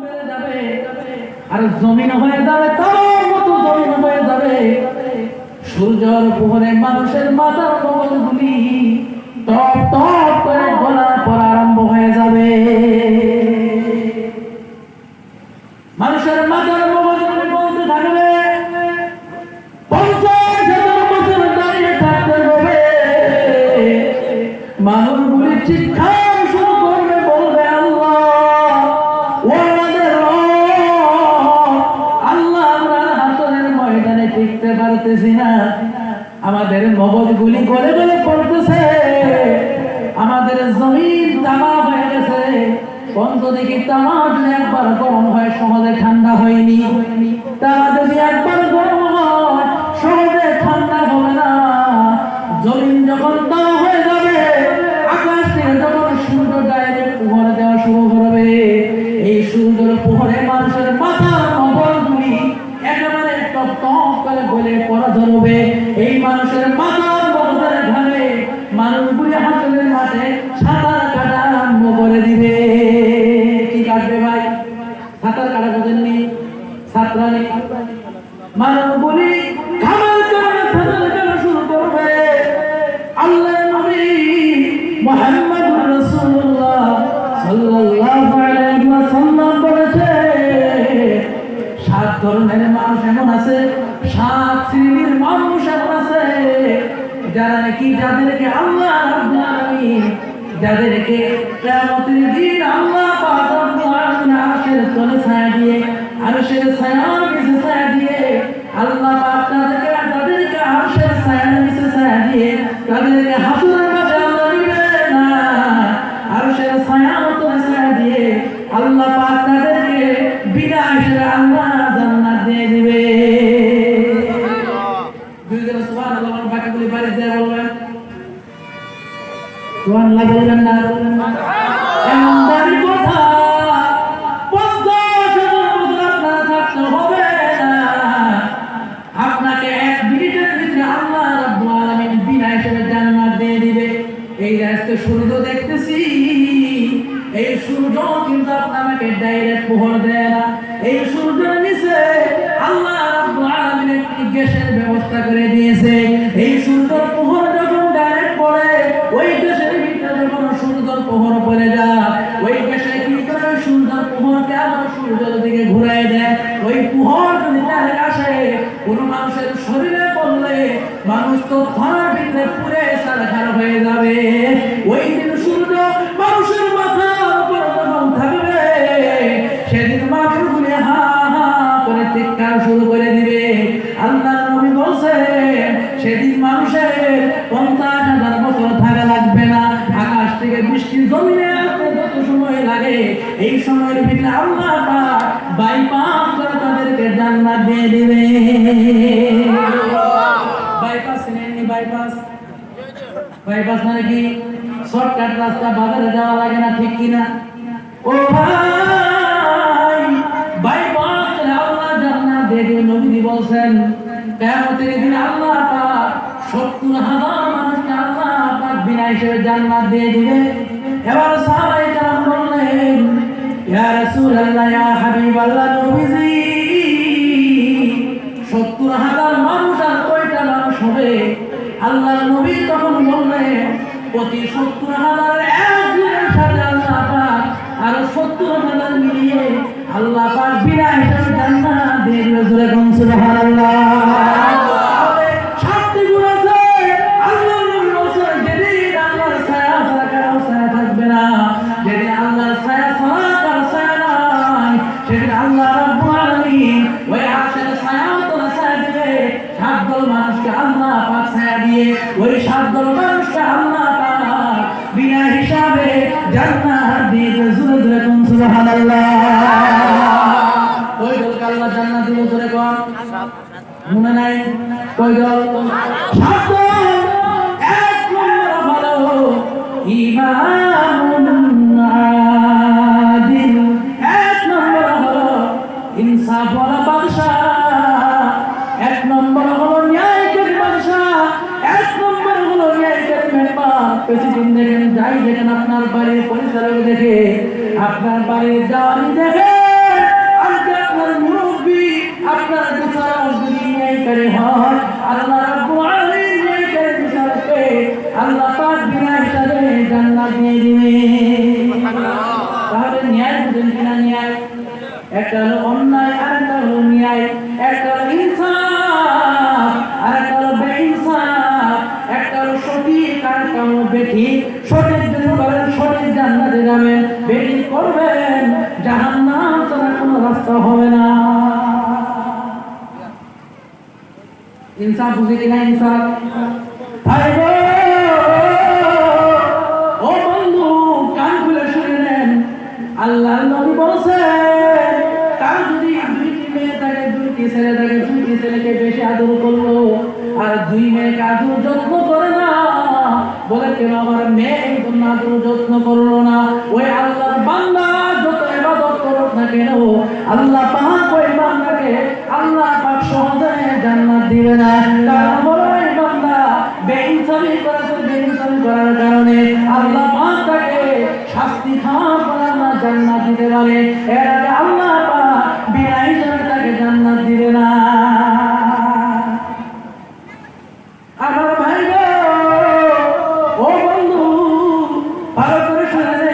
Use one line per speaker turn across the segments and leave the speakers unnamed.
বেড়ে যাবে আর জমিন হয়ে যাবে তার মতো জমিন হয়ে যাবে। সূর্যের উপরে মানুষের মাথার মগজগুলি টপ টপ করে গলা পড়া আরম্ভ হয়ে যাবে। মানুষের মাথার মগজগুলি বলতে থাকবে 50,000 বছর দাঁড়িয়ে থাকতে হবে। মানুষগুলি চিৎকার শুরু করবে, বলবে আল্লাহ ও আমাদের আল্লাহ, আমরা হাসরের ময়দানে টিকতে পারতেছি না, আমাদের মগজগুলি গলে গলে পড়তেছে, আমাদের জমিন তামা হয়ে গেছে। বন্ধ দেখি তামা যদি একবার গরম হয় সহজে ঠান্ডা হয়নি, তামা যদি একবার গরম হয় সহজে ঠান্ডা হবে না। জমিন যখন তামা হয়ে যাবে, আকাশ থেকে যখন সূর্য ডাইরেক্ট উপহার দেওয়া শুরু করবে, এই সূর্যের উপহারে মানুষের মাথার মগজগুলি একেবারে টপ টপ করে গলে পড়া ধরবে। এই মানুষের মাথার মগজের ঘামে মানুষগুলি হাসরের মাঠে সাঁতার কাটা আরম্ভ করে দিবে। কি কাটবে ভাই? সাঁতার কাটা বোঝেননি? ছাত্রানি মানুষগুলি ঘামের কারণে সাঁতার কাটা শুরু করবে। আল্লাহর নবী মুহাম্মদুর রাসূলুল্লাহ সাল্লাল্লাহু আলাইহি ওয়াসাল্লাম বলেছে, 7 ধরনের মানুষ এমন আছে, 7 শ্রেণীর মানুষ এমন আছে যারা নাকি যাদেরকে আল্লাহ রাব্বুল আলামিন যাদেরকে কিয়ামতের দিন আল্লাহ পাক রব্বুল আলামিন আরশের তলে ছায়া দিয়ে, আরশের ছায়ার নিচে ছায়া দিয়ে, আল্লাহ পাক তাদেরকে আরশের ছায়ার নিচে ছায়া দিয়ে তাদেরকে হাসরের মাঠে আল্লাহ দিবে না, আরশের ছায়ার তলে ছায়া দিয়ে আল্লাহ পাক তাদেরকে বিনা হিসেবে আল্লাহ জান্নাত দিয়ে দিবে। দুইজন সুবহানাল্লাহ বাকিগুলি বাড়ি দিয়ে বলবেন সুবহানাল্লাহ, বলবেন না? এমন দাবি কথা 50,000 বছর আপনার থাকতে হবে না, আপনাকে 1 মিনিটের ভিতরে আল্লাহ রাব্বুল আলামিন বিনা হিসেবে জান্নাত দিয়ে দিবে। এই রাস্তায় সূর্য দেখতেছি, এই সূর্য কিন্তু আপনাকে ডাইরেক্ট প্রহর দেয় না। এই সূর্যের নিচে আল্লাহ রাব্বুল আলামিন একটি গ্যাসের ব্যবস্থা করে দিয়েছে। এই সূর্যের প্রহর যখন ডাইরেক্ট পড়ে, ওই গ্যাসের ভিতরে যখন সূর্যের প্রহর পড়ে যায়, ওই গ্যাসে কি করে সূর্যের প্রহরকে আবার সূর্যের দিকে ঘুরায় দেয়। ওই প্রহর যদি ডাইরেক্ট আসে কোনো মানুষের শরীরে পড়লে মানুষ তো থানার ভিতরে পুড়ে সারাখার হয়ে যাবে। ওই দিন সূর্য মানুষের মাথার উপর যখন থাকবে, সেদিন মানুষগুলি হা হা করে চিৎকার শুরু করে দিবে। আল্লাহ নবী বলছেন, সেদিন মানুষের 50,000 বছর থাকা লাগবে না। আকাশ থেকে বৃষ্টি জমিনে আসতে যত সময় লাগে, এই সময়ের ভিতরে আল্লাহ পাক বাইপাস করে তাদেরকে জান্নাত দিয়ে দিবে। বাইপাস নেননি? বাইপাস মানে কি? শর্টকাট রাস্তা, বাজারে যাওয়া লাগে না, ঠিক কিনা? ও ভাই, বাইপাস করে আল্লাহ জান্নাত দিয়ে দিবে। নবী বলছেন কিয়ামতের দিন আল্লাহ পাক 70,000 মানুষকে আল্লাহ পাক বিনা হিসেবে জান্নাত দিয়ে দিবে। এবার সাহাবায়ে কেরাম বললেন, ইয়া রাসূলুল্লাহ, ইয়া হাবিবাল্লাহ, নবীজি 70,000 মানুষ আর কয়টা মানুষ হবে? আল্লাহর নবী তখন বললেন, প্রতি 70,000 একজনের সাথে আল্লাহ পাক আর 70,000 মিলিয়ে আল্লাহ পাক বিনা হিসেবে জান্নাত দিয়ে দিবে। জোরে কোন সুবহানাল্লাহ। ওই 7 দল মানুষকে আল্লাহ পাক বিনা হিসাবে জান্নাত দিয়ে দিবে। জোরে জোরে কোন সুবহানাল্লাহ। ওই দলকে আল্লাহ জান্নাত দিবে। জোরে কোন? মনে নাই? কয় দল? 7 দল। 1 নম্বর হলো ইমামুন আদিল, 1 নম্বর হলো ইনসাফওয়ালা বাদশা, 1 নম্বর হলো ন্যায়কারী বাদশা, 1 নম্বর হলো ন্যায়কারী মেম্বার। প্রেসিডেন্ট দেখেন, যাই দেখেন, আপনার বাড়ির পরিচালক দেখে, আপনার বাড়ির জানি দেখে, আপনার বিচার যদি ন্যায়কারী হয়, আল্লাহ রাব্বুল আলামিন ন্যায়কারী বিচারকে আল্লাহ পাক বিনা হিসাবে জান্নাত দিয়ে দিবে। তাহলে ন্যায় বুঝেন কিনা? ন্যায় একটা হলো অন্যায়, আর একটা হলো ন্যায়। একটা হলো ইনসাফ, আর একটা হলো বেইনসাফ। একটা হলো সঠিক, আর একটা হলো বেঠিক। সঠিক যদি করেন সঠিক জান্নাতে যাবেন, বেঠিক করবেন জাহান্নাম ছাড়া কোনো রাস্তা হবে না। ইনসাফ বুঝে কিনা? ইনসাফ ভাই গো, ও বন্ধু কান খুলে শুনে নেন। আল্লাহর নবী বলেছেন, কার যদি দুইটি মেয়ে থাকে, দুইটি ছেলে থাকে, দুইটি ছেলেকে বেশি আদর করলো আর দুই মেয়েকে আদর যত্ন করে না, বলে কেন আমার মেয়ে এই জন্য আদর যত্ন করলো না, ওই আল্লাহর বান্দা যত ইবাদত করুক না কেন, আল্লাহ পাক ওই বান্দাকে আল্লাহ পাক সহজে জান্নাত দিবে না। কারণ বড় ওই বান্দা বেইনসাফি করেছে, বেইনসাফি করার কারণে আল্লাহ পাক তাকে শাস্তি খাওয়ার পর আল্লাহ জান্নাত দিতে পারে, এর আগে আল্লাহ পাক বিনা হিসাবে তাকে জান্নাত দিবে না। আমার ভাই গো, ও বন্ধু ভালো করে শুনে নে,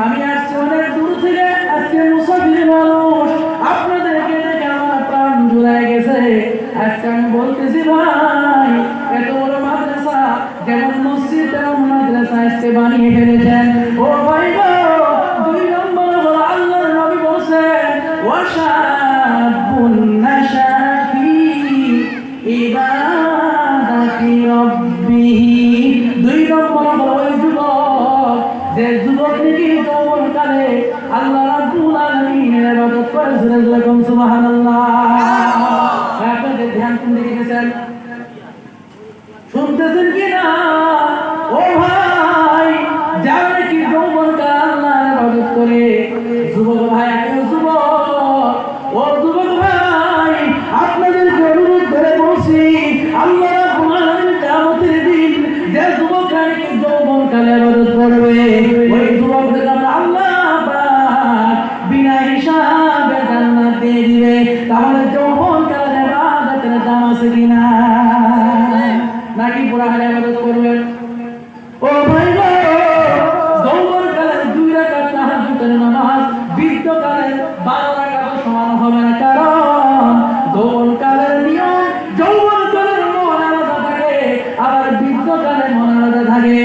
আমি আসছি অনেক দূর থেকে, আজকে মুসাফির মানুষ, আপনাদেরকে দেখে আমার প্রাণ জুড়ায় গেছে। আজকে আমি বলতেছি ভাই, এত বড় মাদ্রাসা, যেমন মসজিদ তেমন মাদ্রাসা আজকে বানিয়ে ফেলেছেন। ও ভাই গো, দুই নম্বর হলো আল্লাহর নবী বলেছেন, ওয়াশাবুন নাশা ফি ইবাদাতি রাব্বিহি। দুই নম্বর হলো ওই যুবক, যে যুবক নাকি যৌবনকালে আল্লাহ রাব্বুল আলামিনের ইবাদত করেছে। যেরকম সুবহানাল্লাহ। আপনাদের ধ্যান কোন দিকে গেছেন? শুনতেছেন কিনা? ও ভাই, যারা নাকি যৌবনকালে আল্লাহর ইবাদত করে, যুবক ভাই, আমিও যুবক, ও যুবক ভাই, আপনাদেরকে অনুরোধ করে বলছি, আল্লাহ রাব্বুল আলামিন কিয়ামতের দিন যে যুবকরা নাকি যৌবনকালে ইবাদত করবে, ওই যুবকদের আল্লাহ পাক বিনা হিসাবে জান্নাত দিয়ে দিবে। তাহলে যৌবনকালে ইবাদতের দাম আছে কিনা? নাকি পুরা হালে ইবাদত করবেন? ও ভাই গো, যৌবনকালে 2 রাকাত তাহাজ্জুদের নামাজ বৃদ্ধকালে 12 রাকাত সমান হবে না। কারণ যৌবনকালের নিয়ম, যৌবনকালের মন আলাদা থাকে, আবার বৃদ্ধকালে মন আলাদা থাকে।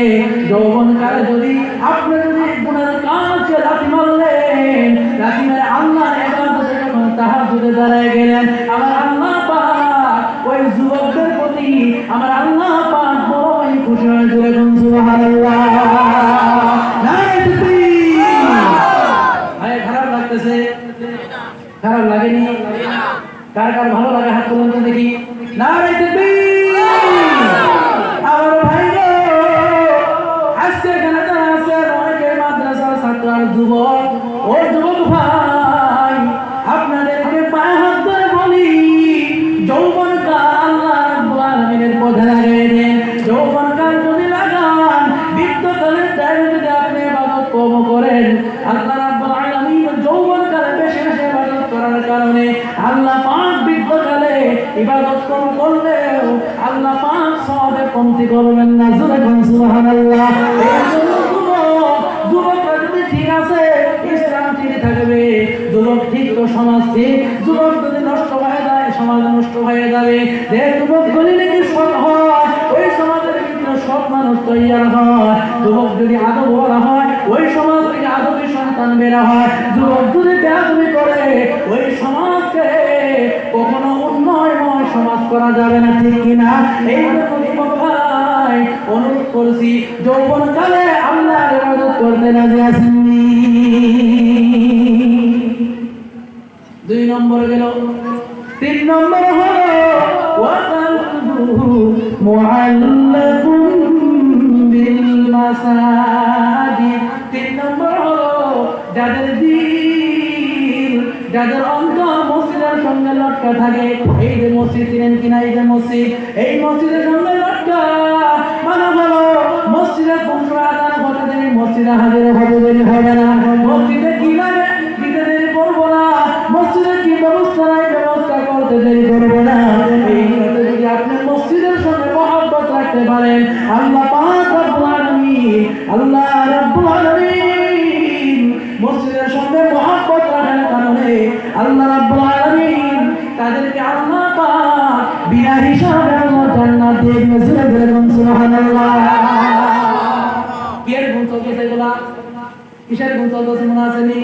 যৌবনকালে যদি আপনি গুনার কাজে লাথি মারলেন, লাথি মেরে আল্লাহর ইবাদতে যখন তাহাজ্জুদে দাঁড়ায় গেলেন, আমার আল্লাহ পাক ওই যুবকদের প্রতি আমার আল্লাহ পাক বড়ই খুশি হয়েছে। যেরকম সুবহানাল্লাহ। খারাপ লাগতেছে? খারাপ লাগেনি? কার কার ভালো লাগে হাত তুলুন তো দেখি। নারে তাকবীর। আমার ভাই গো, আজকে এখানে যারা আছেন অনেকে মাদ্রাসার ছাত্র আর যুবক, ও যুবক ভাই, আপনাদেরকে পায়ে হাত ধরে বলি, যৌবনকাল আল্লাহ রাব্বুল আলামিনের পথে লাগিয়ে দেন। যৌবনকাল যদি লাগান, বৃদ্ধকালের টাইমে যদি আপনি ইবাদত কম করেন, আল্লাহ রাব্বুল আলামিন যৌবনকালে বেশি বেশি ইবাদত করার কারণে আল্লাহ পাক বৃদ্ধকালে ইবাদত কম করলেও আল্লাহ পাক সওয়াবে কমতি করবেন না। যেরকম সুবহানাল্লাহ। এই জন্য যুবকরা যদি ঠিক আছে, ইসলাম ঠিক থাকবে। যুবক ঠিক তো সমাজ ঠিক। যুবক যদি নষ্ট হয়ে যায়, সমাজ নষ্ট হয়ে যাবে। যে যুবকগুলি নাকি সৎ হয়, ওই সমাজের ভিতরে সৎ মানুষ তৈরি হয়। যুবক যদি আদব বলা হয়, ওই সমাজ থেকে আদবী সন্তান বেরা হয়। যুবক যদি বেয়াদবি করে, ওই সমাজকে কখনো উন্নয়নময় সমাজ করা যাবে না। ঠিক কিনা? এই জন্য যুবক ভাই অনুরোধ করছি, যৌবনকালে আল্লাহর ইবাদত করতে রাজি আছেন? 2 নম্বর গেল। 3 নম্বর হলো ওয়াকালবুহু মুআল্লাকুম বিল মাসাজিদ। 3 নম্বর হলো যাদের দিল, যাদের অন্তর মসজিদের সঙ্গে লটকা থাকে। এই যে মসজিদ চিনেন কিনা? এই যে মসজিদ, এই মসজিদের সঙ্গে লটকা, মানে হলো মসজিদে কোন আদান হতে দেরি, মসজিদে হাজির হতে দেরি হবে না। মসজিদে কি লাগে দিতে দেরি করবো না। মসজিদে কি ব্যবস্থা নাই আল্লাহ রাব্বুল আলামিন মসজিদের সঙ্গে মহব্বত রাখার কারণে আল্লাহ রাব্বুল আলামিন তাদেরকে আল্লাহ পাক বিনা হিসাবে আল্লাহ জান্নাত দিয়ে দিয়েছে। বলুন সুবহানাল্লাহ। কিসের গুণ চলতেছে এগুলা? কিসের গুণ চলতেছে মনে আসেনি?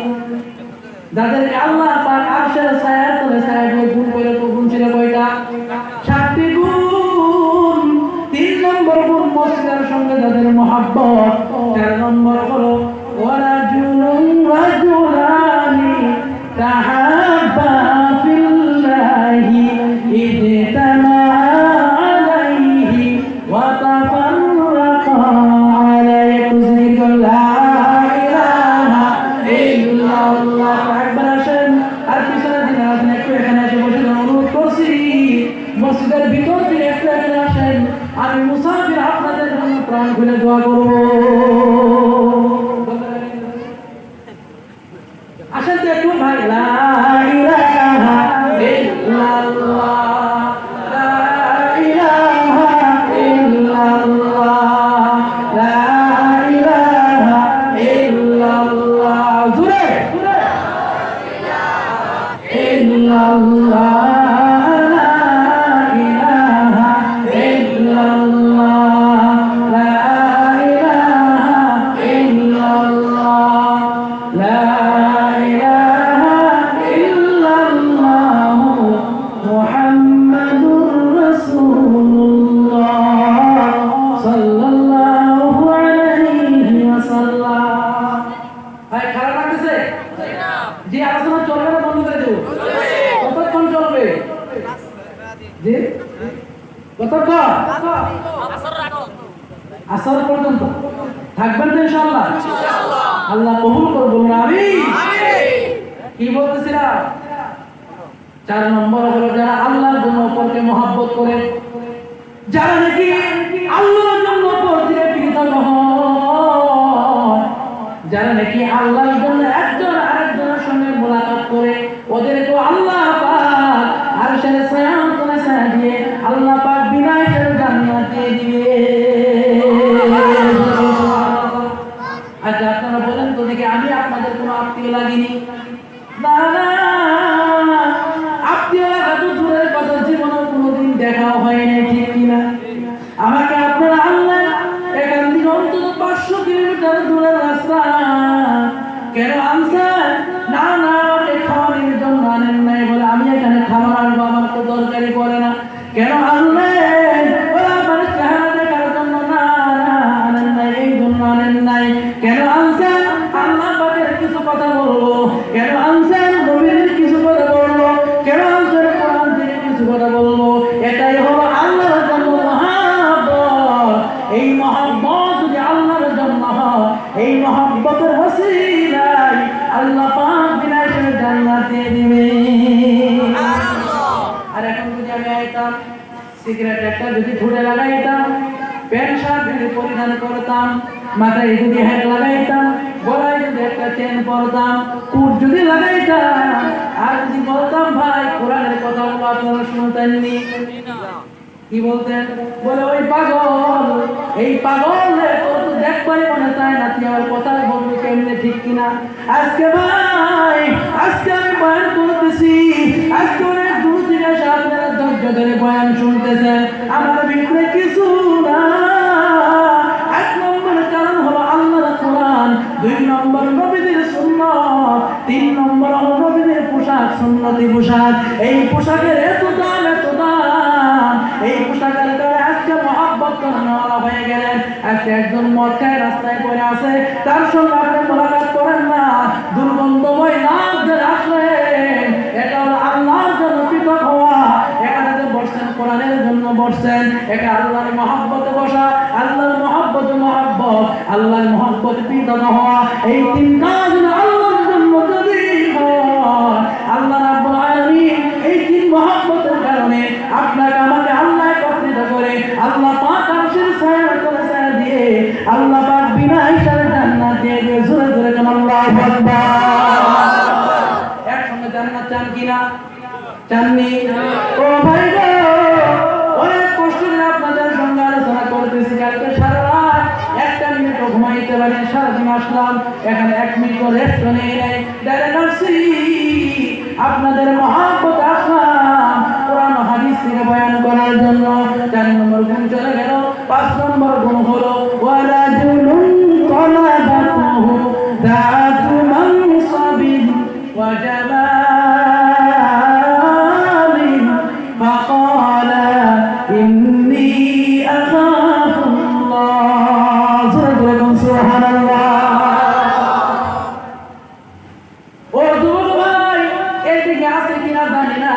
যাদেরকে আল্লাহ পাক আরশের ছায়ার তলে ছায়া দিয়ে গুণ করে, তো গুণ ছিল কয়টা? 7টি গুণ। 3 নম্বর গুণ মসজিদের সঙ্গে যাদের মহব্বত। 4 নম্বর হলো ওয়ারাজুলুন রাজুলানি তাহাব্বা ফিল্লাহি ইজতামা আলাইহি ওয়া তাফাররাকা আলাইহি লা ইলাহা ইল্লাল্লাহ। একবার আসেন আর পিছনে দিন আসেন, একটু এখানে এসে বসে অনুরোধ করছি মসজিদের ভিতর থেকে একটু এখানে আসেন, আমি মুসাফির আপনাদের জন্য প্রাণ খুলে দোয়া করব। আসেন তো একটু ভাই। লা ইলাহা ইল্লাল্লাহ, লা ইলাহা ইল্লাল্লাহ, লা ইলাহা ইল্লাল্লাহ। জোরে ইল্লাল্লাহ, লা ইলাহা ইল্লাল্লাহ, লা ইলাহা ইল্লাল্লাহ, লা ইলাহা ইল্লাল্লাহ মুহাম্মাদুর রাসূলুল্লাহ সাল্লাল্লাহু আলাইহি ওয়াসাল্লাম। ভাই খারাপ লাগছে? জি, আলোচনা চলবে না বন্ধ করে দেব? কতক্ষণ চলবে? জি, কতক্ষণ? আসর পর্যন্ত থাকবেন তো ইনশাআল্লাহ? আল্লাহ কবুল করুন, বলুন আমিন। কি বলতেছিলাম? 4 নম্বর হলো যারা আল্লাহর জন্য অপরকে মহব্বত করে, যারা নাকি আল্লাহর জন্য অপর দিয়ে পীড়িত হয়, যারা নাকি আল্লাহর জন্য একজন আরেকজনের সঙ্গে মোলাকাত করে, ওদেরকে আল্লাহ পাক আরশের ছায়ার তলে ছায়া দিয়ে আল্লাহ পাক বিনা হিসাবে জান্নাত দিয়ে দিবে। আচ্ছা আপনারা বলেন তো দেখি, আমি আপনাদের কোনো আত্মীয় লাগিনি? না না, আত্মীয় লাগা তো দূরের কথা, জীবনে কোনোদিন দেখাও হয় না, ঠিক কিনা? আমাকে আপনারা আল্লাহ এখান থেকে অন্তত 500 কিলোমিটার দূরের রাস্তা কেন আনছেন? না না, খাওয়ানোর জন্য আনেন নাই বলে আমি এখানে খাবার আনবো, আমার তো দরকারি পড়ে না। কেন আনলেন? বলে আমার চেহারা দেখার জন্য। না না, আনেন নাই এই জন্য আনেন নাই। কেন আনছেন? আল্লাহ পাকের কিছু কথা বলবো। কেন আনছেন? নবীর কিছু কথা বলবো। কেন আনছেন? কোরআন থেকে কিছু কথা বলবো। এটাই হলো আল্লাহর জন্য মহব্বত। এই মহব্বত যদি আল্লাহর জন্য হয়, এই মহব্বতের ওসিলায় আল্লাহ পাক বিনা হিসাবে জান্নাত দিয়ে দিবে। আর এখন যদি আমি আইতাম, সিগারেট একটা যদি ধরে লাগাইতাম, প্যান্ট শার্ট যদি পরিধান করতাম, মাথায় যদি হ্যাট লাগাইতাম, গলায় যদি একটা চেন পরতাম, কুট যদি লাগাইতাম, আর যদি বলতাম ভাই কোরআনের কথাগুলো আপনারা শুনতেননি, কি বলতেন? বলে ওই পাগল, এই পাগল তোর তো দেখবারই মনে চায় না, তুই আমার কথা বলবি কেমনে, ঠিক কিনা? আজকে ভাই, আজকে আমি বয়ান করতেছি, আজকে অনেক দূর থেকে এসে আপনারা ধৈর্য ধরে বয়ান শুনতেছেন, আমার ভিতরে কিছু না। 1 নম্বর কারণ হলো আল্লাহর কোরআন, 2 নম্বর নবীদের সুন্নাত, 3 নম্বর হলো নবীদের পোশাক, সুন্নতি পোশাক। এই পোশাকের এত দাম, এত দাম, এই পোশাকের কারণে আজকে মহব্বত করানোয়ালা হয়ে গেলেন। আজকে একজন মদ খায় রাস্তায় পড়ে আছে, তার সঙ্গে আপনি মোলাকাত করেন না, দুর্গন্ধময় নাক যে রাখলেন, এটা হলো আল্লাহর জন্য পৃথক হওয়া। এখানে যে বসছেন কোরআনের জন্য বসছেন, এটা আল্লাহর মহব্বতে বসা, আল্লাহর মহব্বত মহব্বত, আল্লাহর মহব্বত পৃথক হওয়া। এই 3 কাজ আল্লাহর জন্য যদি হয়, আল্লাহ রাব্বুল আলামিন এই 3 মহব্বতের কারণে আপনাকে আমাকে আল্লাহ একত্রিত করে আল্লাহ পাক আরশের ছায়ার তলে ছায়া দিয়ে আল্লাহ পাক বিনা হিসাবে জান্নাত দিয়ে দিবে। জোরে জোরে কোন আল্লাহু আকবার। একসঙ্গে জান্নাত চান কিনা? চাননি? ও ভাই গো, অনেক কষ্ট করে আপনাদের সঙ্গে আলোচনা করতেছি, কালকে সারা রাত একটা মিনিটও ঘুমাইতে পারি, সারাদিন আসলাম এখানে 1 মিনিট রেস্ট নেই নাই, ডাইরেক্ট আসছি আপনাদের মহব্বত আসলাম কোরআন হাদিস থেকে বয়ান করার জন্য। 4 নম্বর গুণ চলে গেল। 5 নম্বর গুণ হলো ওয়ারাজুলুন তালাবাতুহু দাআতু মানসাবিন ওয়া জামালিন ফাকালা ইন্নী আখাফুল্লাহ। সুবহানাল্লাহ। ও যুবক ভাই, এদিকে আছে কিনা জানি না,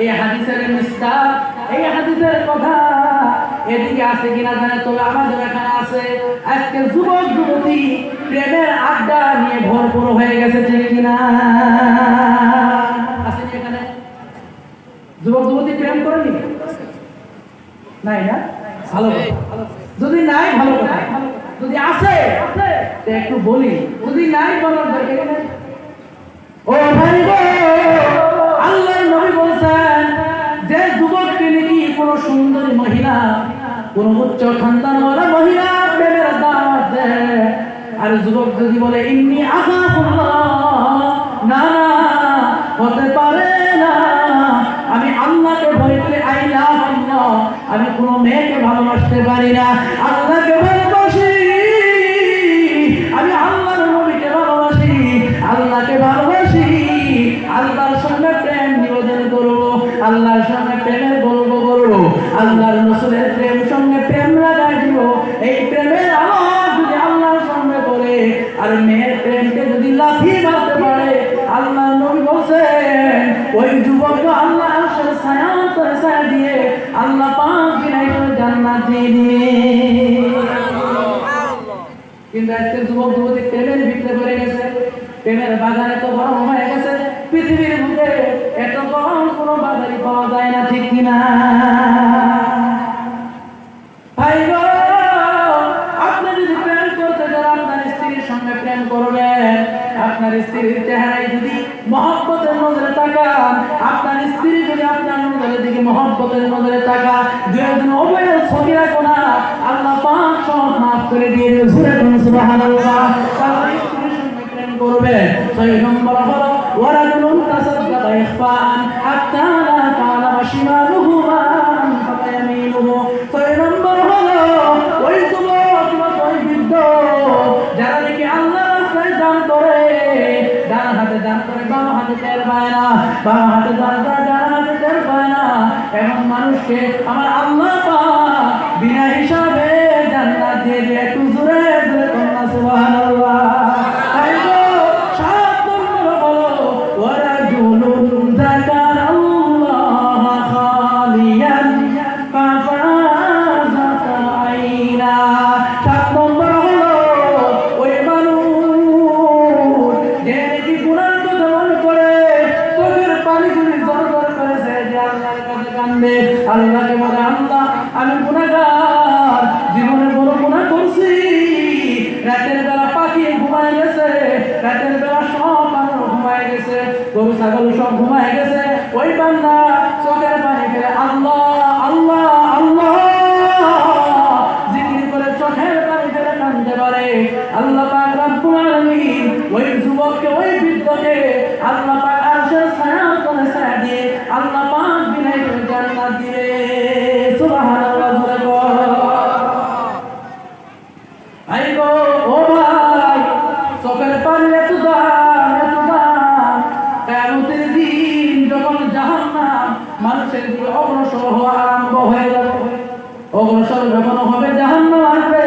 এই হাদিসের মিস্তার, এই হাদিসের কথা এদিকে আছে কিনা জানে, তবে আমাদের এখানে আছে। আজকে যুবক যুবতী প্রেমের আড্ডা নিয়ে ভরপুর হয়ে গেছে, ঠিক কিনা? আছে কি এখানে যুবক যুবতী প্রেম করেনি? নাই না? ভালো কথা। যদি নাই ভালো কথা, যদি আছে তো একটু বলি, যদি নাই বলার দরকার নেই। ও ভাই গো, আল্লাহর নবী বলেছেন যে যুবককে নাকি কোন সুন্দরী মহিলা, কোন উচ্চ খানদানওয়ালা মহিলা প্রেমের দাওয়াত দেয়, আর যুবক যদি বলে ইন্নী আখাফুল্লাহ, না না হতে পারে না, আমি আল্লাহকে ভয় করি, আই লাভ আল্লাহ, আমি কোন মেয়েকে ভালোবাসতে পারি না, আল্লাহকে ভালোবাসি, আমি আল্লাহর নবীকে ভালোবাসি, আল্লাহকে ভালোবাসি, আল্লাহর সঙ্গে প্রেম নিবেদন করব, আল্লাহর সঙ্গে প্রেমের গল্প করব, আল্লাহর রাসূলের প্রেম সঙ্গে প্রেম লাগাই দিব। এই প্রেমের আওয়াজ যদি আল্লাহর সঙ্গে করে আর মেয়ের প্রেমকে যদি লাথি মারতে পারে, আল্লাহর নবী বলেন ওই যুবককে আল্লাহ আরশের ছায়া তলে ছায়া দিয়ে আল্লাহ পাক বিনাই করে জান্নাত দিয়ে দিবে। কিন্তু আজকে যুবক যুবতী প্রেমের ভিতরে পড়ে গেছে, প্রেমের বাগান এত বড় হয়ে গেছে, পৃথিবীর বুকে এত বড় কোনো বাজারই পাওয়া যায় না, ঠিক কিনা? ভাই গো, আপনি যদি প্রেম করতে চান, আপনার স্ত্রীর সঙ্গে প্রেম করবেন, আপনার স্ত্রীর চেহারায় যদি মহব্বতের নজরে তাকান, আপনার স্ত্রী যদি আপনার নজরের দিকে মহব্বতের নজরে তাকান, দুজন উভয়ের সগীরা গুনাহ আল্লাহ পাক সব মাফ করে দিয়ে দেবেন। সুবহানাল্লাহ। তাহলে স্ত্রীর সঙ্গে প্রেম করবেন। 6 নম্বর হলো ওয়ারাজুলুন তাসাদ্দাকা ইখফাআন হাত্তা লা তা'লামা শিমালুহু মা আনফাকা ইয়ামিনুহু। 6 নম্বর হলো ওই যুবক বা ওই বৃদ্ধ যারা নাকি আল্লাহর রাস্তায় দান করে, ডান হাতে দান করে বাম হাতে টের পায় না, বাম হাতে দান করে ডান হাতে টের পায় না, এমন মানুষকে আমার আল্লাহ পাক বিনা হিসাবে জান্নাত দিয়ে দেবে। একটু জোরে জোরে বলুন সুবহানাল্লাহ। তাই তো 7 নম্বর হলো ওয়ারাজুলুন যাকারাল্লাহ খালিয়ান ফাফাযাত আইনা। 7 নম্বর হলো ওই মানুষ যে নাকি গুনাহ কথা মনে করে চোখের পানিগুলি জড়জড় করেছে, যে আল্লাহর কাছে কান্দে, আল্লাহকে বলে আল্লাহ আমি গুনাহগার, জীবনে বড় গুনাহ করছি, রাতের বেলা পাখি ঘুমায় গেছে, রাতের বেলা সব মানুষ ঘুমায় গেছে, গরু ছাগল সব ঘুমায় গেছে, ওই বান্দা চোখের পানি ফেলে আল্লাহ আল্লাহ আল্লাহ জিকির করে চোখের পানি ফেলে কাঁদতে পারে। আল্লাহ পাক রব্বুল আলামিন ওই যুবককে, ওই বৃদ্ধকে আল্লাহ পাক আরশের ছায়া তলে ছায়া দিয়ে আল্লাহ পাক বিনাই করে জান্নাত দিবে। সুবহানাল্লাহ। ভাই গো, ও ভাই, চোখের পানি এত দাম, এত দাম, কিয়ামতের দিন যখন জাহান্নাম মানুষের দিকে অগ্রসর হওয়া আরম্ভ হয়ে যাবে, অগ্রসর যখন হবে জাহান্নাম আসবে,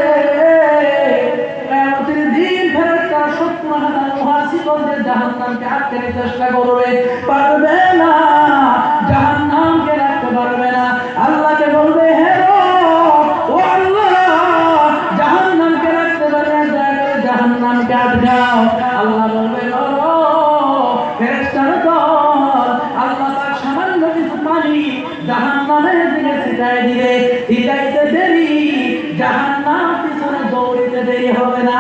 কিয়ামতের দিন ফেরেশতারা 70,000 লোহার শিকল দিয়ে জাহান্নামকে আটকে রাখতে চেষ্টা করবে, পারবে না, জাহান্নামকে রাখতে পারবে না। আল্লাহকে বলবে হে রব, ও আল্লাহ, জাহান্নামকে রাখতে পারবে না, জাহান্নামকে আটকাও। আল্লাহ বলবে ফেরেশতারা দল, আল্লাহ পাক সামান্য কিছু পানি জাহান্নামের দিকে ছিটাই দিলে, ছিটাইতে দেরি, জাহান্নাম পিছনে দৌড়িতে দেরি হবে না।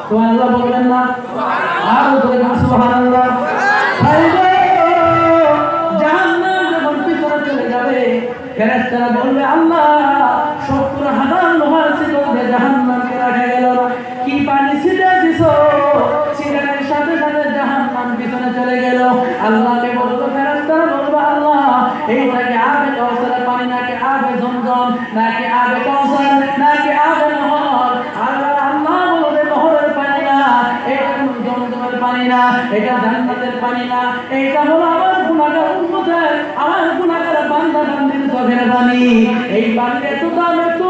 সুবহানাল্লাহ বলবেন না? আর সুবহানাল্লাহ। জাহান্নাম যখন পিছনে চলে যাবে, ফেরেশতারা বলবে আল্লাহ 70,000 এইটা হলো আমার গুনাহগার উম্মতের, আমার গুনাহগার বান্দা বান্দির চোখের পানি। এই পানির এত দাম, এত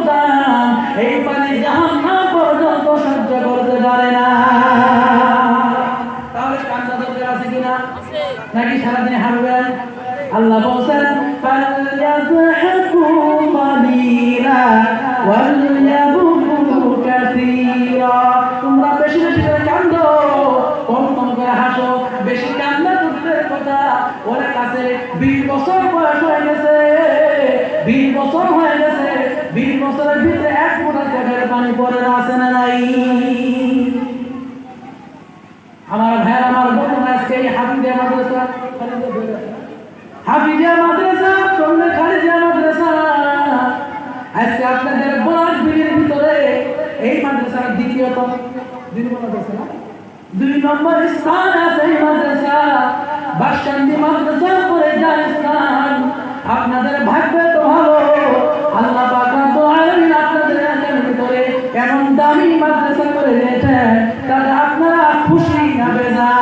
দাম, এই পানি জাহান্নাম পর্যন্ত সহ্য করতে পারে না। তাহলে কান্না দরকার আছে কিনা? নাকি সারাদিন হারবেন? আল্লাহ বলছেন ফালইয়াযহাকু কালিলা ওয়ালইয়াবকু কাসীরা। তোমরা বেশি বেশি করে কাঁদো, কম কম করে হাসো। বেশি কান্না দুঃখের কথা। ওর কাছে 20 বছর বয়স হয়ে গেছে, 20 বছর হয়ে গেছে, 20 বছরের ভিতরে এক ফোঁটা চোখের পানি পড়ে আছে না নাই? আমার ভাই, আমার বোন, আজকে এই হাফিজিয়া মাদ্রাসা, হাফিজিয়া মাদ্রাসা, তোমরা খালিজিয়া মাদ্রাসা, আজকে আপনাদের বড় বিলের ভিতরে এই মাদ্রাসার দ্বিতীয়ত 2 নম্বর স্থান আছে। এই মাদ্রাসা বাসকান্দি মাদ্রাসার পরে যার স্থান। আপনাদের ভাগ্য তো ভালো, আল্লাহ পাক রব্বুল আলামিন আপনাদের এলাকার ভিতরে এমন দামি মাদ্রাসা করে দিয়েছেন, তাতে আপনারা খুশি না বেজার?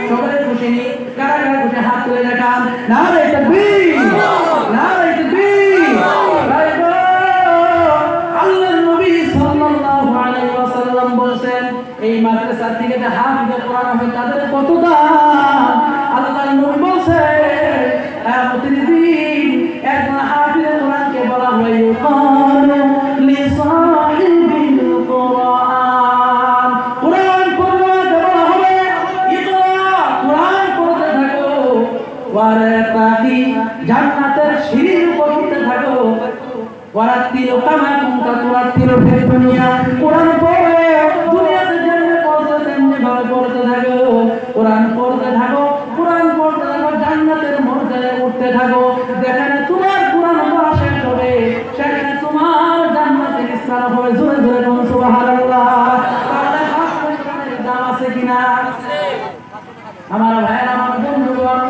সকলে খুশি নি? কারা কারা খুশি হাত তুলে দেখান। নারে তাকবীর, নারে তাকবীর। আল্লাহর নবী সাল্লাল্লাহু আলাইহি ওয়াসাল্লাম বলেন, এই মাদ্রাসা থেকে যে হাফিজে কোরআন হবে তাদের কত দাম। আল্লাহর নবী বলেন, প্রতিদিন একজন হাফিজে কোরআনকে বলা হয় ইউকালু লিসাহিবিল কোরআন। কোরআন পড়তে বলা হবে, ইকরা, কোরআন পড়তে থাকো, ওয়ারাতাকি, জান্নাতের সিঁড়ির উপর উঠতে থাকো, ওয়ারাতিলু কামা কুনতা তুরাতিলু ফিদ দুনিয়া। কোরআন পড়ো, দুনিয়াতে যেমনি পড়তে তেমনি ভাবে পড়তে থাকো। কোরআন পড়তে থাকো, কোরআন পড়তে থাকো, জান্নাতের মর্যাদায় উঠতে থাকো। যেখানে তোমার কোরআন পড়া শেষ হবে, সেখানে তোমার জান্নাতের স্থান হবে। জোরে জোরে বলুন সুবহানাল্লাহ। তাহলে হাফেজ কোরআনের দাম আছে কিনা? আমার ভাইয়েরা, আমার বন্ধুগণ,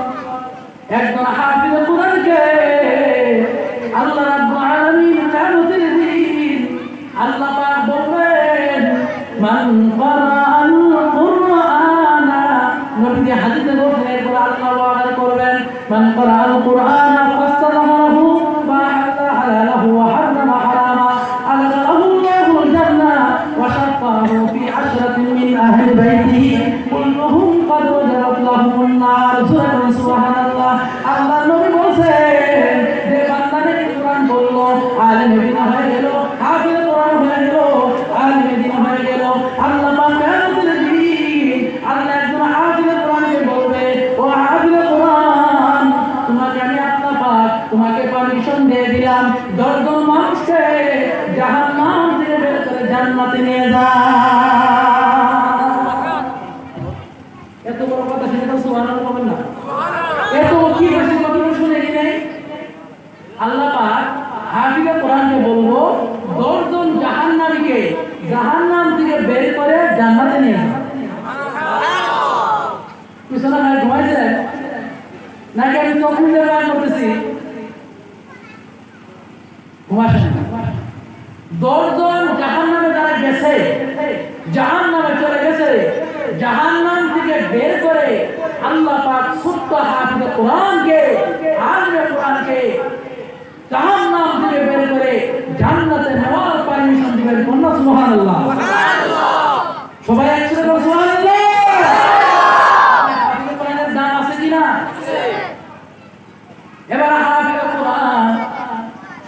একজন হাফিজ কোরআনকে আল্লাহ রাব্বুল আলামিন কিয়ামতের দিন আল্লাহ পাক বলবেন, মান ক্বারাআল কুরআনা, নবী হাদিসে বলেছেন, এরপর আল্লাহ ওয়াদা করবেন, মান ক্বারাআল কুরআনা ফাসতাগফারাহু ওয়া আহাল্লা হালালাহু ওয়া হারামা হারামা আদখালাহু আল্লাহুল জান্নাহ ওয়া শাফাহু ফি আশরাতিন মিন আহলি বাইতিহি কুল্লুহুম ক্বাদ ওয়াজাবাত লাহুমুন নার। সুবহানাল্লাহ। আল্লাহ নবী বলেন, যে বান্দাকে কোরআন বলল, আলেম দিন হয়ে গেল, হাফিজ কোরআন হয়ে গেল, আলেম দিন হয়ে গেল, আল্লাহ পাক কিয়ামতের দিন আল্লাহ একজন হাফিজ কোরআনকে বলবে, ও হাফিজ কোরআন, তোমাকে আমি আল্লাহ পাক তোমাকে পারমিশন দিয়ে দিলাম, 10 জন মানুষকে জাহান্নাম থেকে বের করে জান্নাতে নিয়ে যা। এত বড় কথা শুনে তো সুবহানাল্লাহ বলেন না? এত কি বেশি কথা শুনে কি নাই? আল্লাহ পাক হাফিজে কোরআনকে বলবো, 10 জন জাহান্নামীকে জাহান্নাম থেকে বের করে জান্নাতে নিয়ে যাও। পিছনে ভাই ঘুমাইছেন নাকি আমি চোখ মুজে গান করতেছি? ঘুমাচ্ছেন না। 10 জন জাহান্নামে যারা গেছে, জাহান্নামে চলে গেছে, জাহান্নাম থেকে বের করে আল্লাহ পাক ছোট্ট হাফিজে কোরআনকে, আলেমে কোরআনকে জাহান্নাম থেকে বের করে জান্নাতে নেওয়ার পারমিশন দিবেন। বলুন সুবহানাল্লাহ। সবাই একসাথে বলুন সুবহানাল্লাহ। হাফিজে কোরআনের দাম আছে কিনা? এবার হাফিজে কোরআন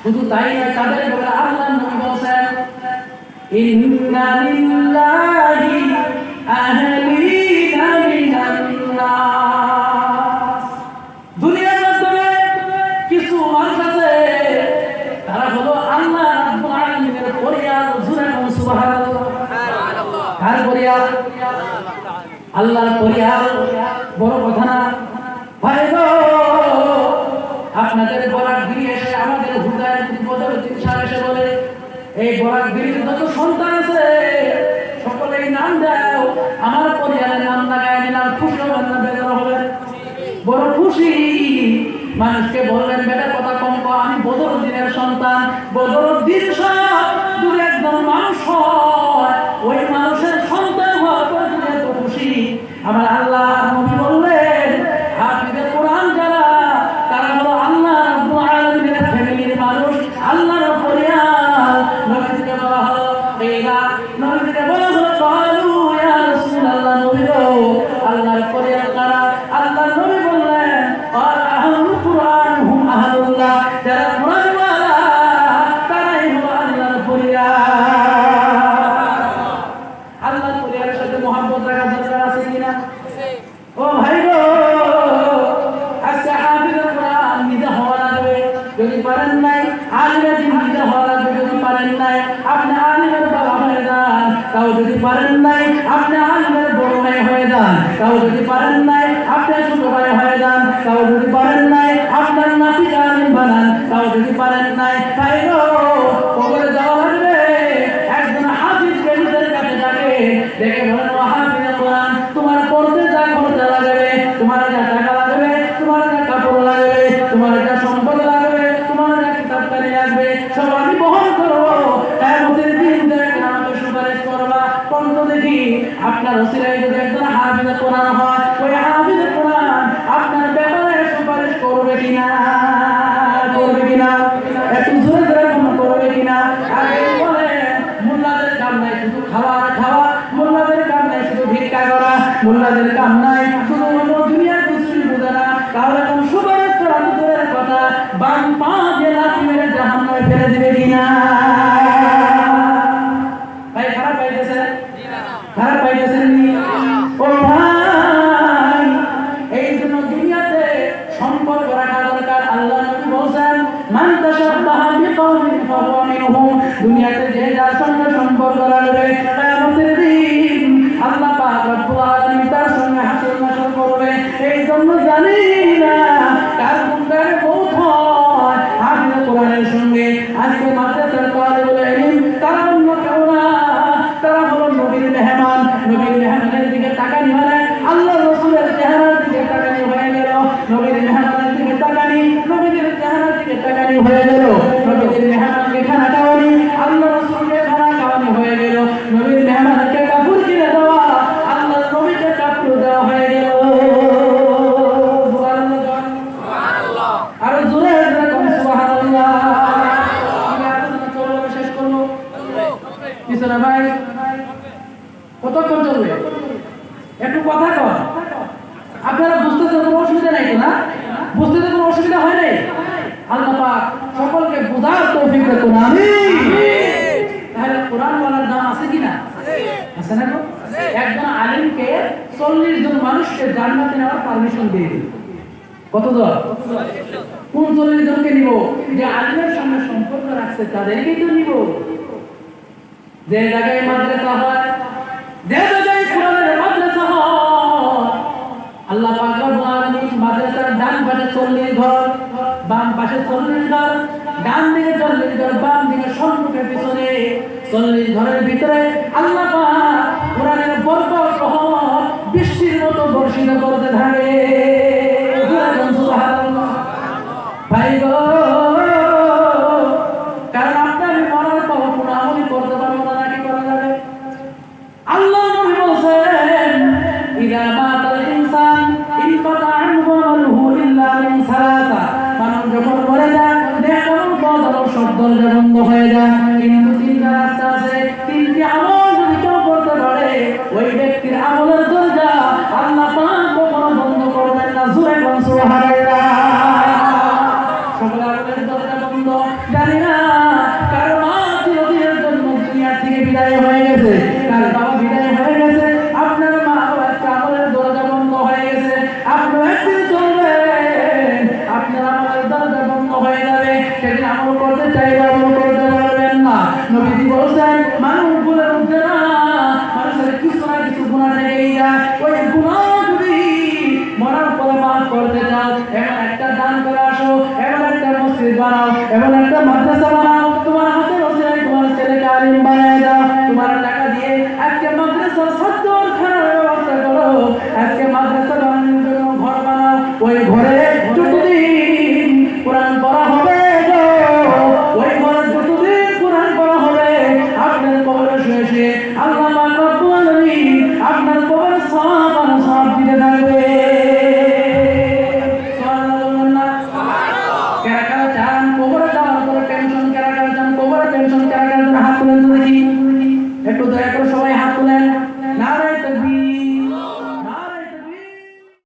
শুধু তাই না, তাদের বলে আল্লাহ নবী বলেন, ইন্না লিল্লাহি আহলিনা মিনান নাস। দুনিয়ার মধ্যে কিছু মানুষ আছে, তারা হলো আল্লাহ রাব্বুল আলামিনের পরিয়াল। জোরে বলুন সুবহানাল্লাহ। কার পরিয়াল? আল্লাহর পরিয়াল। বড় কথা না ভাই গো। আপনাদের বরাক গিরি এসে আমাদের হুদায় বদরুদ্দিন সাহেব এসে বলে, এই বরাক গিরির যত সন্তান আছে সকলেই নাম দাও, আমার পরিবারের নাম লাগায় নিলাম। খুশি হবেন না বেজার হবেন? বড় খুশি। মানুষকে বলবেন, বেটা কথা কম কম, আমি বদরুদ্দিনের সন্তান। বদরুদ্দিন সাহেব যদি একজন মানুষ হয়, ওই মানুষের সন্তান হওয়ার পর যদি এত খুশি, আমার আল্লাহ যদি পারেন নাই আপনি আলিমের বড় ভাই হয়ে যান, তাও যদি পারেন নাই আপনি ছোট ভাই হয়ে যান, তাও যদি পারেন নাই আপনার নাতিকে আলিম বানান, তাও যদি পারেন নাই তাই কবরে যাওয়া লাগবে একজন হাফিজ নিজের কাছে যাবে, দেখে বলেন ও হাফিজ কোরআন, তোমার পড়তে যা খরচা লাগবে, তোমার যা টাকা লাগবে, তোমার যা কাপড় লাগবে, তোমার যা সম্পদ লাগবে, তোমার যা কিতাবকারী লাগবে, সব আমি বহন করবো। কিয়ামতের দিন দেখে আমাকে সুপারিশ করবা। কোন তো দেখি আপনার ওসিলায় যদি একজন হাফিজ কোরআন হয়, ওই হাফিজ কোরআন আপনার ব্যাপারে সুপারিশ করবে কিনা, করবে কিনা, একটু জোরে জোরে করবে কিনা? আগে বলে মোল্লাদের কাম নাই শুধু খাওয়া খাওয়া, মোল্লাদের কাম নাই শুধু ভিক্ষা করা, মোল্লাদের কাম নাই শুধু দুনিয়ার কিছুই বোঝে না, তাহলে কোন সুপারিশ করা দূরের কথা, বাম পা দিয়ে লাথি মেরে জাহান্নামে ফেলে দিবে কিনা? ভাই খারাপ পাইতেছেন? খারাপ পাইতেছেন? ও ভাই, এই জন্য দুনিয়াতে সম্পর্ক রাখা দরকার। আল্লাহ নবী বলেন মান তাশাব্বাহা বিকাওমিন ফাহুয়া মিনহুম, দুনিয়াতে যে যার সঙ্গে সম্পর্ক রাখবে কিয়ামতের দিন আল্লাহ পাক রব্বুল আলামিন তার সঙ্গে হাসর নাসর করবে। এই জন্য জানি না কার মুন্ডারে মৌত হয় হাফিজ কোরআনের সঙ্গে। আজকে মাদ্রাসার তালিবুল ইলম তারা অন্য কেউ না, তারা হলো নবীর মেহমান। নবীর মেহমানের দিকে তাকানি মানে আল্লাহ রাসূলের চেহারার দিকে তাকানি হয়ে গেল, নবীর মেহমানের দিকে তাকানি নবীর চেহারার দিকে তাকানি হয়ে গেল, নবীর মেহমানকে খানা খাওয়ানি আল্লাহ রাসূলকে খানা খাওয়ানি হয়ে গেল, নবীর মেহমানকে কাপড় কিনে দেওয়া আল্লাহ নবীকে কাপড় দেওয়া হয়ে গেল। সুবহানাল্লাহ, আর জোরে এরকম সুবহানাল্লাহ। শেষ করবো কিছু না ভাই, কতক্ষণ চলবে? একটু কথা কর। আপনারা বুঝতেছে কোনো অসুবিধা নাই তো না? বুঝতেছে কোনো অসুবিধা হয় নাই? আল্লাহ পাক সকলকে বোঝার তৌফিক দান। আমিন। তাহলে কোরআন বলার দাম আছে কিনা? আছে না গো? একজন আলিমকে 40 জন মানুষকে জান্নাতে নেওয়ার পারমিশন দিয়ে দিল। কত জন? কোন 40 জনকে নিব? যে আলিমের সঙ্গে সম্পর্ক রাখছে তাদেরকেই তো নিব। যে জায়গায় মাদ্রাসা হয়, যে জায়গায় কোরআনের মাদ্রাসা হয়, আল্লাহ পাক রব্বুল আলামিন মাদ্রাসার ডান পাশে 40 ঘর, বাম পাশে 40 ঘর, ডান দিকে 40 ঘর, বাম দিকে সম্মুখে পিছনে 40 ঘরের ভিতরে আল্লাহ পাক কোরআনের বরকত রহমত বৃষ্টির মতো বর্ষিত করতে থাকে। সুবহানাল্লাহ। ভাই গো, কারণ আপনি মরার পর কোনো আমলই করতে পারবো না, নাকি করা যাবে? আল্লাহ নবী বলেন ইযা মাতাল ইনসান ইনকাতা আনহু আমালুহু ইল্লা মিন সালাসা, মানুষ যখন মরে যায় নেককার বদল সব দরজা বন্ধ হয়ে যায়, কিন্তু তিনটা রাস্তা আছে, তিনটি আমল যদি কেউ করতে পারে ওই ব্যক্তির আমলের দরজা আল্লাহ পাক কখনো বন্ধ করবেন না। জোরে বলুন সুবহানাল্লাহ। সকল আমলের দরজা বন্ধ, জানি না কার মা চিরদিনের জন্য দুনিয়া থেকে বিদায় হয়ে গেছে, কার বাবা বিদায় হয়ে গেছে, আপনার মা একটা আমলের দরজা বন্ধ হয়ে গেছে, আপনি একদিন চলবেন আপনার আমলের দরজা বন্ধ হয়ে যাবে, সেদিন আমল করতে চাইলে আমল করতে পারবেন না। নবীজি বলছেন মানুষ ভুলে উঠবে না, মানুষের কিছু না কিছু গুনাহ থেকেই যায়, ওই গুনাহ যদি মরার পরে মাফ করতে চাও এমন একটা দান করে আসো, এমন একটা মসজিদ বানাও, এমন একটা মাদ্রাসা বানাও